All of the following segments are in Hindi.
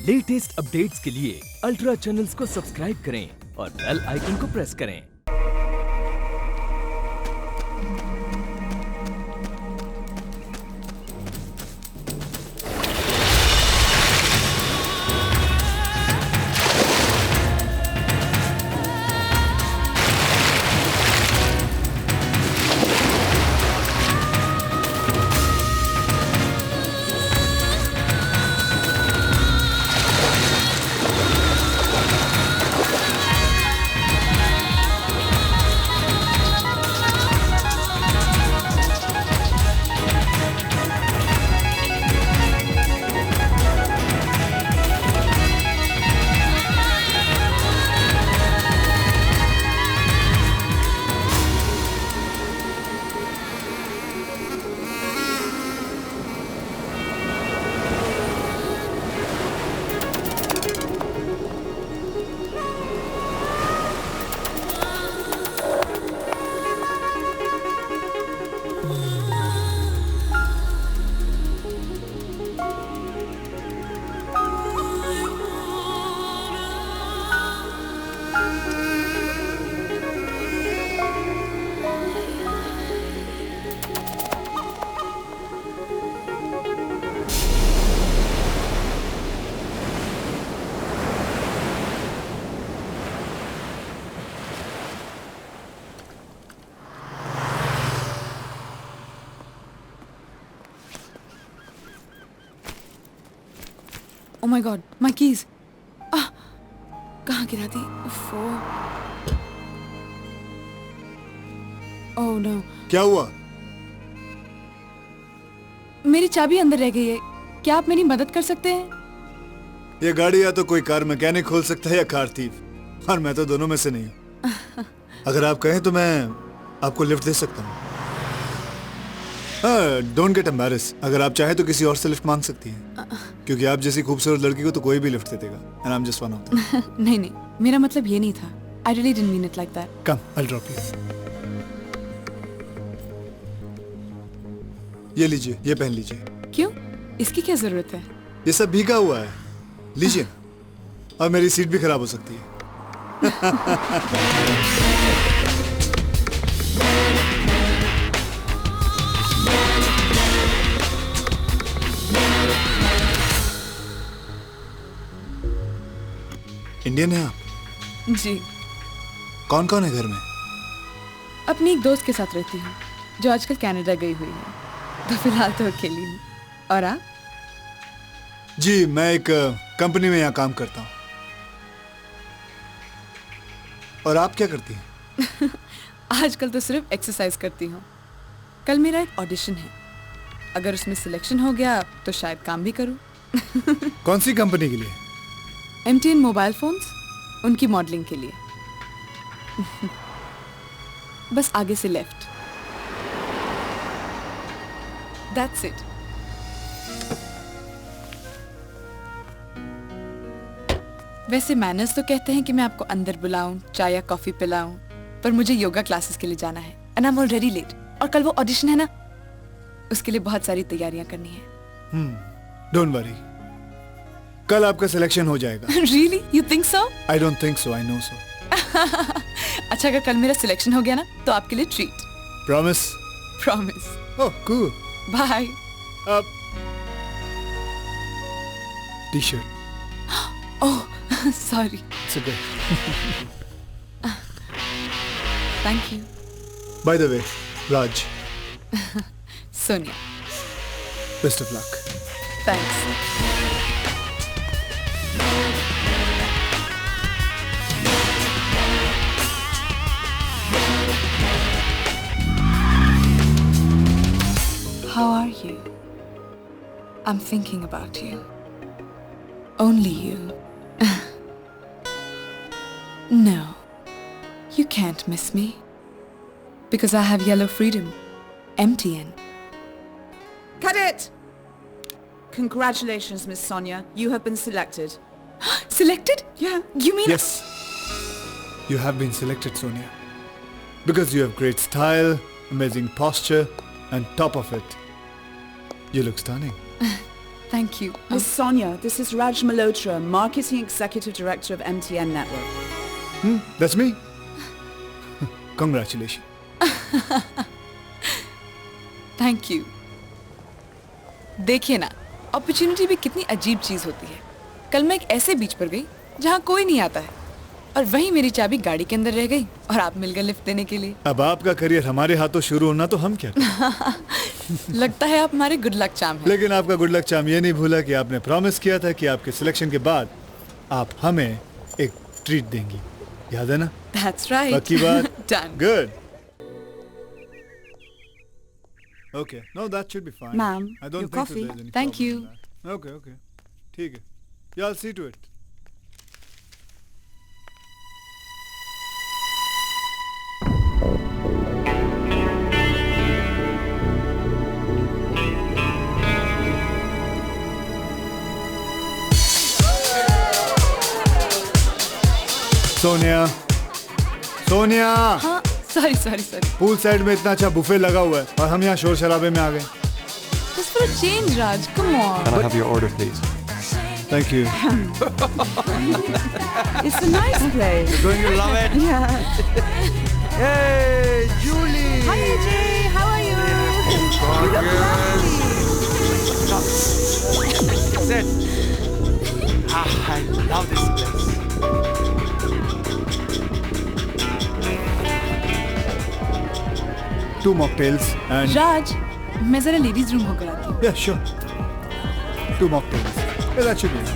लेटेस्ट अपडेट्स के लिए अल्ट्रा चैनल्स को सब्सक्राइब करें और बेल आइकन को प्रेस करें। Oh my God, my keys. कहाँ गिरा दी? Oh no. क्या हुआ? मेरी चाबी अंदर रह गई है। क्या आप मेरी मदद कर सकते हैं? ये गाड़ी या तो कोई कार मैकेनिक खोल सकता है या कार थीफ, और मैं तो दोनों में से नहीं हूँ। अगर आप कहें तो मैं आपको लिफ्ट दे सकता हूँ। Don't get embarrass. अगर आप चाहें तो किसी और से लिफ्ट मांग सकती हैं, क्योंकि आप जैसी खूबसूरत लड़की को तो कोई भी लिफ्ट दे देगा। And I am just one of them. नहीं नहीं, मेरा मतलब ये नहीं था। I really didn't mean it like that. Come, I'll drop you. ये लीजिए, ये पहन लीजिए। क्यों? इसकी क्या जरूरत है? ये सब भीगा हुआ है, लीजिए। और मेरी सीट भी खराब हो सकती है। इंडियन है आप? जी। कौन कौन है घर में? अपनी एक दोस्त के साथ रहती हूँ, जो आजकल कनाडा गई हुई है। तो फिलहाल तो अकेली हूँ। और आप? जी, मैं एक कंपनी में यहाँ काम करता हूँ। और आप क्या करती हैं? आजकल तो सिर्फ एक्सरसाइज करती हूँ। कल मेरा एक ऑडिशन है। अगर उसमें सिलेक्शन हो गया तो शायद काम भी करूँ। कौन सी कंपनी के लिए? MTN मोबाइल फोन्स, उनकी मॉडलिंग के लिए। बस आगे से लेफ्ट। That's it. वैसे मैनर्स तो कहते हैं कि मैं आपको अंदर बुलाऊं, चाय या कॉफी पिलाऊं, पर मुझे योगा क्लासेस के लिए जाना है। And I'm already late. और कल वो ऑडिशन है ना, उसके लिए बहुत सारी तैयारियां करनी है। Don't worry. कल आपका सिलेक्शन हो जाएगा। Really? You think so? I don't think so. I know so. अच्छा, अगर कल मेरा सिलेक्शन हो गया ना, तो आपके लिए treat. Promise? Promise. Oh, cool. Bye. T-shirt. Oh, sorry. It's okay. Thank you. By the way, Raj. Sonia. Best of luck. Thanks. How are you? I'm thinking about you. Only you. No, you can't miss me. Because I have yellow freedom. MTN. Cut it! Congratulations, Miss Sonia. You have been selected. Selected? Yeah. You mean... Yes. You have been selected, Sonia. Because you have great style, amazing posture, and top of it, you look stunning. Thank you. Miss Sonia, this is Raj Malhotra, Marketing Executive Director of MTN Network. That's me. Congratulations. Thank you. देखिए ना, अपॉर्चुनिटी भी कितनी अजीब चीज होती है। कल मैं एक ऐसे बीच पर गई जहाँ कोई नहीं आता है, और वहीं मेरी चाबी गाड़ी के अंदर रह गई और आप मिल गए लिफ्ट देने के लिए। अब आपका करियर हमारे हाथों शुरू होना तो हम क्या करें? लगता है आप हमारे गुड लक चार्म हैं। लेकिन आपका गुड लक चार्म ये नहीं भूला कि आपने प्रॉमिस किया था कि आपके सिलेक्शन के बाद आप हमें एक ट्रीट देंगी, याद है ना? That's right. पक्की बात? Done. Good. Okay. No, that should be fine. Ma'am, I don't your think coffee. that there's any Thank problem you. with that. Okay, okay. ठीक है. Yeah, I'll see to it. Sonia, Sonia, हाँ, sorry sorry sorry. Pool side में इतना अच्छा बुफे लगा हुआ है और हम यहाँ शोर शराबे में आ गए। Just for a change, Raj. Come on. Can I have your order, please? Thank you. It's a nice place. Don't you love it? Yeah. Hey, Julie! Hi, AJ. How are you? You look lovely. Sit. I love this place. Two mocktails and राज, मैं जरा लेडीज रूम होकर आती हूँ। yeah, sure. Two mocktails. Yeah, that should be it.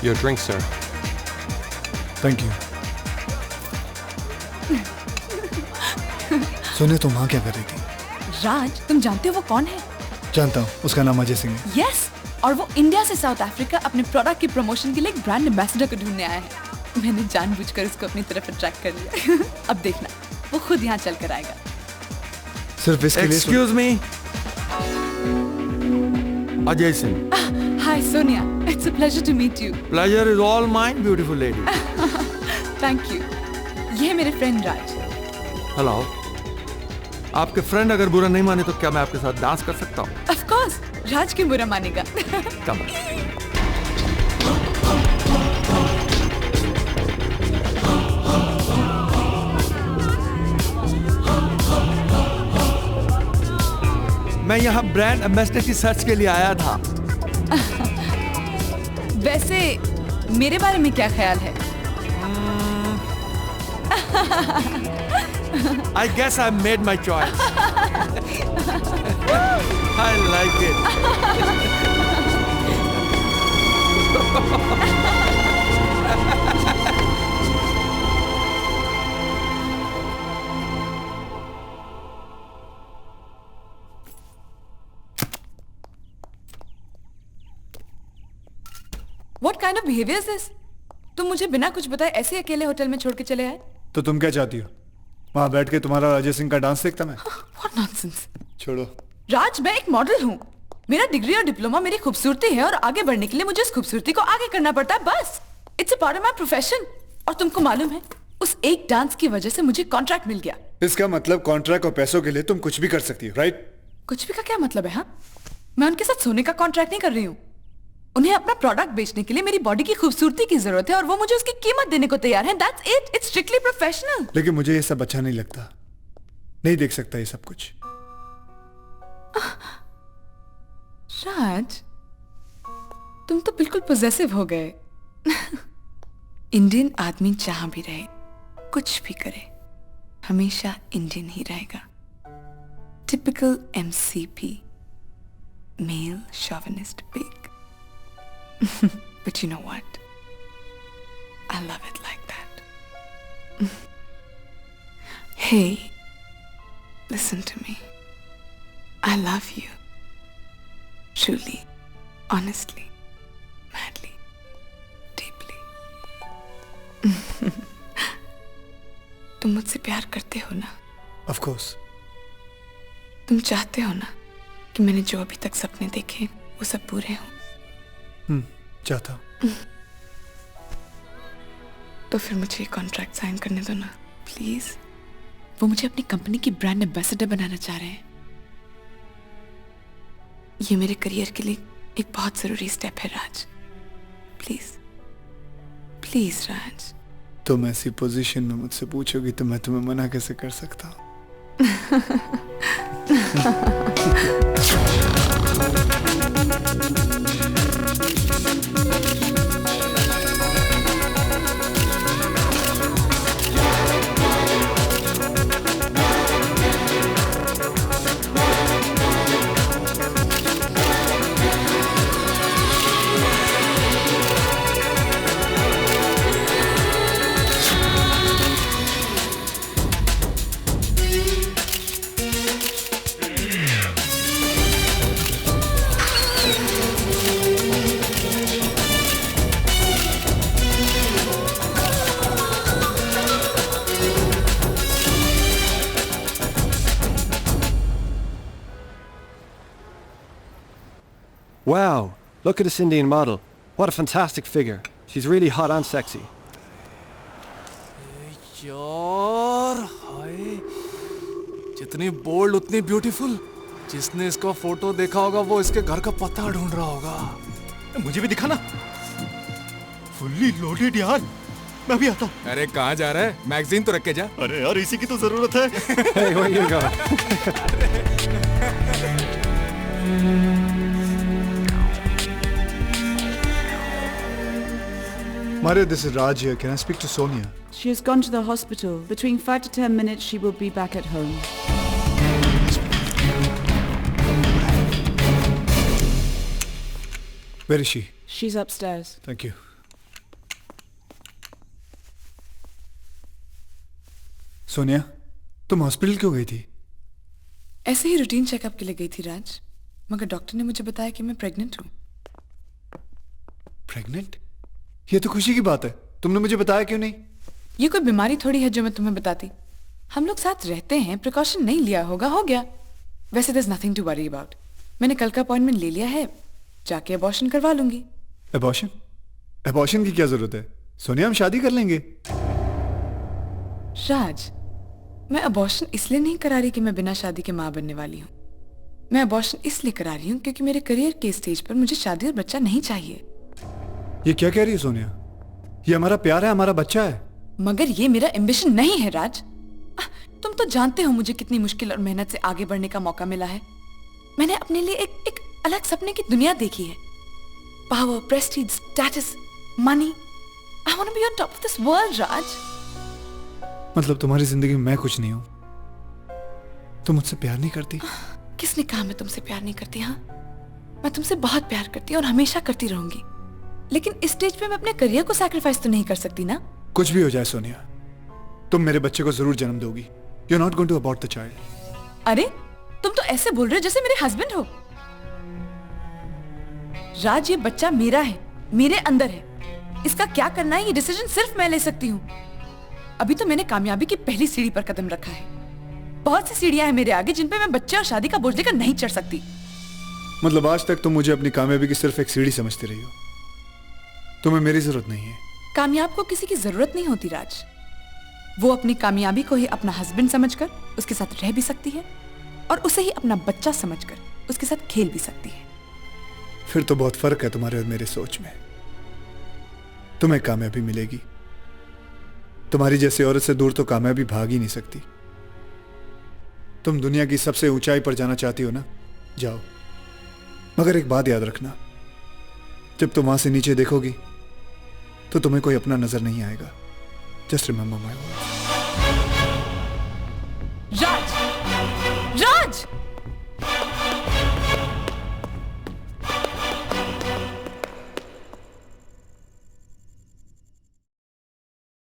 Your drink, sir. Thank you. Sonia, तुम वहाँ क्या कर रही थी? राज, तुम जानते हो वो कौन है? जानता हूँ, उसका नाम अजय सिंह है। यस, और वो इंडिया से साउथ अफ्रीका अपने प्रोडक्ट की प्रमोशन के लिए एक ब्रांड एम्बेसडर को ढूंढने आया है। मैंने जानबूझकर उसको अपनी तरफ अट्रैक्ट कर लिया। अब देखना, वो खुद यहाँ चल कर आएगा। सिर्फ इसके लिए Excuse me. Ajay Singh. Hi Sonia, it's a pleasure to meet you. Pleasure is all mine, beautiful lady. Thank you. ये है मेरे फ्रेंड राज। Hello. आपके फ्रेंड अगर बुरा नहीं माने तो क्या मैं आपके साथ डांस कर सकता हूँ? ऑफ कोर्स, राज क्यों बुरा मानेगा? Come on. मैं यहाँ ब्रांड एम्बेसडर की सर्च के लिए आया था। वैसे मेरे बारे में क्या ख्याल है? I guess I made my choice. I like it. What kind of behavior is this? तुम मुझे बिना कुछ बताए ऐसे अकेले होटल में छोड़ के चले आए? तो तुम क्या चाहती हो? वहाँ बैठ के तुम्हारा और अजय सिंह का डांस देखता मैं? What nonsense! छोड़ो। राज, मैं एक मॉडल हूँ। मेरा डिग्री और डिप्लोमा मेरी खूबसूरती है और आगे बढ़ने के लिए मुझे उस खूबसूरती को आगे करना पड़ता है, बस। It's a part of my profession. और तुमको मालूम है, उस एक डांस की वजह से मुझे कॉन्ट्रैक्ट मिल गया। इसका मतलब कॉन्ट्रैक्ट और पैसों के लिए तुम कुछ भी कर सकती हो, राइट? कुछ भी का क्या मतलब है? हाँ, मैं उनके साथ सोने का कॉन्ट्रैक्ट नहीं कर रही हूँ। उन्हें अपना प्रोडक्ट बेचने के लिए मेरी बॉडी की खूबसूरती की जरूरत है और वो मुझे उसकी कीमत देने को तैयार है। That's it. It's strictly professional. लेकिन मुझे ये सब अच्छा नहीं लगता। नहीं देख सकता ये सब कुछ। राज, तुम तो बिल्कुल पोजेसिव हो गए। इंडियन आदमी जहां भी रहे कुछ भी करे, हमेशा इंडियन ही रहेगा। Typical MCP, male chauvinist pig. But you know what? I love it like that. Hey, listen to me. I love you. Truly, honestly, madly, deeply. तुम मुझसे प्यार करते हो ना? Of course. तुम चाहते हो ना कि मैंने जो अभी तक सपने देखे वो सब पूरे हों? चाहता हूँ। तो फिर मुझे ये कॉन्ट्रैक्ट साइन करने दो ना, प्लीज। वो मुझे अपनी कंपनी की ब्रांड एम्बेसडर बनाना चाह रहे हैं। ये मेरे करियर के लिए एक बहुत जरूरी स्टेप है राज। प्लीज प्लीज राज। तुम ऐसी पोजीशन में मुझसे पूछोगी तो मैं तुम्हें मना कैसे कर सकता हूँ? Wow, look at this Indian model. What a fantastic figure. She's really hot and sexy. यार हाय, जितनी बोल्ड उतनी ब्यूटीफुल। जिसने इसका फोटो देखा होगा वो इसके घर का पता ढूंढ रहा होगा। मुझे भी दिखाना। फुल्ली लोडेड यार। मैं भी आता हूँ। अरे कहाँ जा रहा है? मैगजीन तो रख के जा। अरे यार इसी की तो जरूरत है। Hey, where you go? Maria, this is Raj here. Can I speak to Sonia? She has gone to the hospital. Between 5 to 10 minutes, she will be back at home. Where is she? She's upstairs. Thank you. Sonia, तुम हॉस्पिटल क्यों गई थी? ऐसे ही रूटीन चेकअप के लिए गई थी राज, मगर डॉक्टर ने मुझे बताया कि मैं प्रेग्नेंट हूँ। प्रेग्नेंट? ये तो खुशी की बात है। तुमने मुझे बताया क्यों नहीं? ये कोई बीमारी थोड़ी है जो मैं तुम्हें बताती। हम लोग साथ रहते हैं, प्रिकॉशन नहीं लिया होगा, हो गया। वैसे there's nothing to worry about. मैंने कल का अपॉइंटमेंट ले लिया है, जाके अबॉर्शन करवा लूंगी। अबॉर्शन? अबॉर्शन की क्या जरूरत है? सोनिया, हम शादी कर लेंगे। राज, मैं अबॉर्शन इसलिए नहीं करा रही कि मैं बिना शादी के माँ बनने वाली हूँ। मैं अबॉर्शन इसलिए करा रही हूँ क्योंकि मेरे करियर के स्टेज पर मुझे शादी और बच्चा नहीं चाहिए। ये क्या कह रही है सोनिया? ये हमारा प्यार है, हमारा बच्चा है। मगर ये मेरा एम्बिशन नहीं है राज। तुम तो जानते हो मुझे कितनी मुश्किल और मेहनत से आगे बढ़ने का मौका मिला है। मैंने अपने लिए एक अलग सपने की दुनिया देखी है। Power, prestige, status, money. I want to be on top of this world Raj. मतलब तुम्हारी जिंदगी में मैं कुछ नहीं हूं? तुम मुझसे प्यार नहीं करती? किसने कहा मैं तुमसे प्यार नहीं करती? हाँ, मैं तुमसे बहुत प्यार करती हूँ और हमेशा करती रहूंगी। लेकिन इस स्टेज पे मैं अपने करियर को सैक्रिफाइस तो नहीं कर सकती ना। कुछ भी हो जाए सोनिया, तुम मेरे बच्चे को जरूर जन्म दोगी। You're not going to abort the child. अरे तुम तो ऐसे बोल रहे हो जैसे मेरे हस्बैंड हो। राज, ये बच्चा मेरा है, मेरे अंदर है। इसका क्या करना है ये डिसीजन सिर्फ मैं ले सकती हूँ। अभी तो मैंने कामयाबी की पहली सीढ़ी पर कदम रखा है। बहुत सी सीढ़ियां हैं मेरे आगे जिन पे मैं बच्चे और शादी का बोझ लेकर नहीं चढ़ सकती। मतलब आज तक तुम मुझे अपनी कामयाबी की सिर्फ एक सीढ़ी समझती रही हो। तुम्हें मेरी जरूरत नहीं है। कामयाब को किसी की जरूरत नहीं होती राज। वो अपनी कामयाबी को ही अपना हस्बैंड समझकर उसके साथ रह भी सकती है और उसे ही अपना बच्चा समझकर उसके साथ खेल भी सकती है। फिर तो बहुत फर्क है तुम्हारे और मेरे सोच में। तुम्हें कामयाबी मिलेगी। तुम्हारी जैसी औरत से दूर तो कामयाबी भाग ही नहीं सकती। तुम दुनिया की सबसे ऊंचाई पर जाना चाहती हो ना, जाओ। मगर एक बात याद रखना, जब तुम वहां से नीचे देखोगी तो तुम्हें कोई अपना नजर नहीं आएगा। Just remember my words.